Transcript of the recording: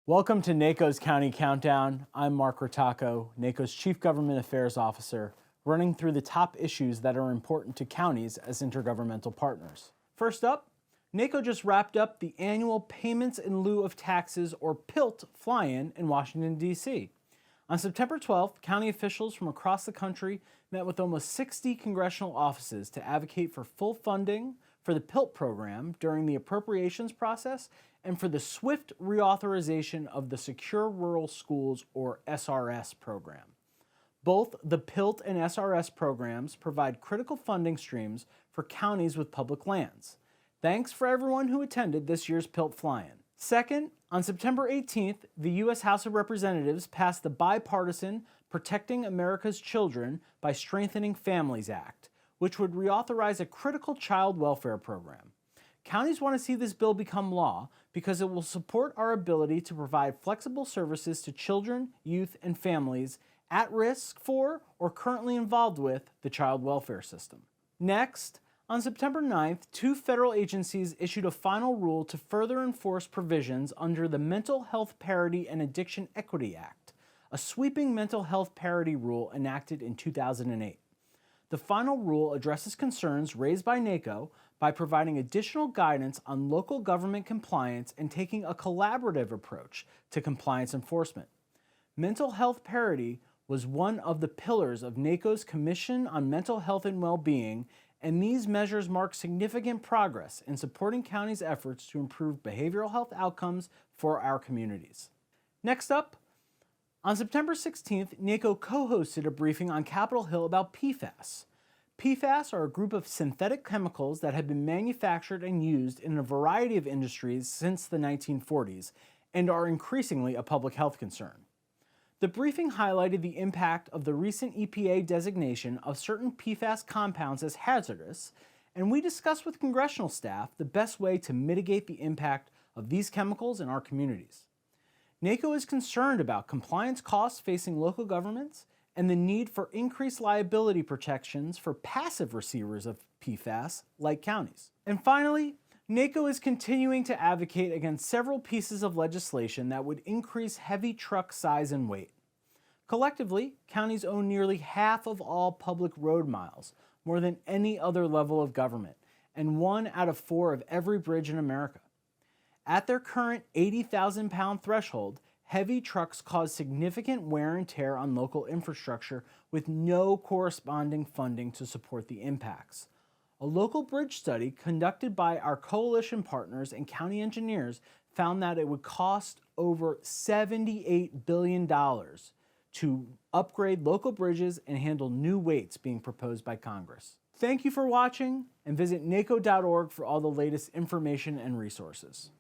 Welcome to NACo's County Countdown. I'm Mark Rattacco, NACo's Chief Government Affairs Officer, running through the top issues that are important to counties as intergovernmental partners. First up, NACo just wrapped up the annual Payments in Lieu of Taxes, or PILT, fly-in in Washington, D.C. On September 12th, county officials from across the country met with almost 60 congressional offices to advocate for full funding for the PILT program during the appropriations process and for the swift reauthorization of the Secure Rural Schools, or SRS, program. Both the PILT and SRS programs provide critical funding streams for counties with public lands. Thanks for everyone who attended this year's PILT fly-in. Second, on September 18th, the U.S. House of Representatives passed the bipartisan Protecting America's Children by Strengthening Families Act, which would reauthorize a critical child welfare program. Counties want to see this bill become law because it will support our ability to provide flexible services to children, youth, and families at risk for or currently involved with the child welfare system. Next, on September 9th, two federal agencies issued a final rule to further enforce provisions under the Mental Health Parity and Addiction Equity Act, a sweeping mental health parity rule enacted in 2008. The final rule addresses concerns raised by NACo by providing additional guidance on local government compliance and taking a collaborative approach to compliance enforcement. Mental health parity was one of the pillars of NACo's Commission on Mental Health and Well-Being, and these measures mark significant progress in supporting counties' efforts to improve behavioral health outcomes for our communities. Next up, on September 16th, NACo co-hosted a briefing on Capitol Hill about PFAS. PFAS are a group of synthetic chemicals that have been manufactured and used in a variety of industries since the 1940s and are increasingly a public health concern. The briefing highlighted the impact of the recent EPA designation of certain PFAS compounds as hazardous, and we discussed with congressional staff the best way to mitigate the impact of these chemicals in our communities. NACo is concerned about compliance costs facing local governments and the need for increased liability protections for passive receivers of PFAS, like counties. And finally, NACo is continuing to advocate against several pieces of legislation that would increase heavy truck size and weight. Collectively, counties own nearly half of all public road miles, more than any other level of government, and 1 out of 4 of every bridge in America. At their current 80,000-pound threshold, heavy trucks cause significant wear and tear on local infrastructure with no corresponding funding to support the impacts. A local bridge study conducted by our coalition partners and county engineers found that it would cost over $78 billion to upgrade local bridges and handle new weights being proposed by Congress. Thank you for watching, and visit naco.org for all the latest information and resources.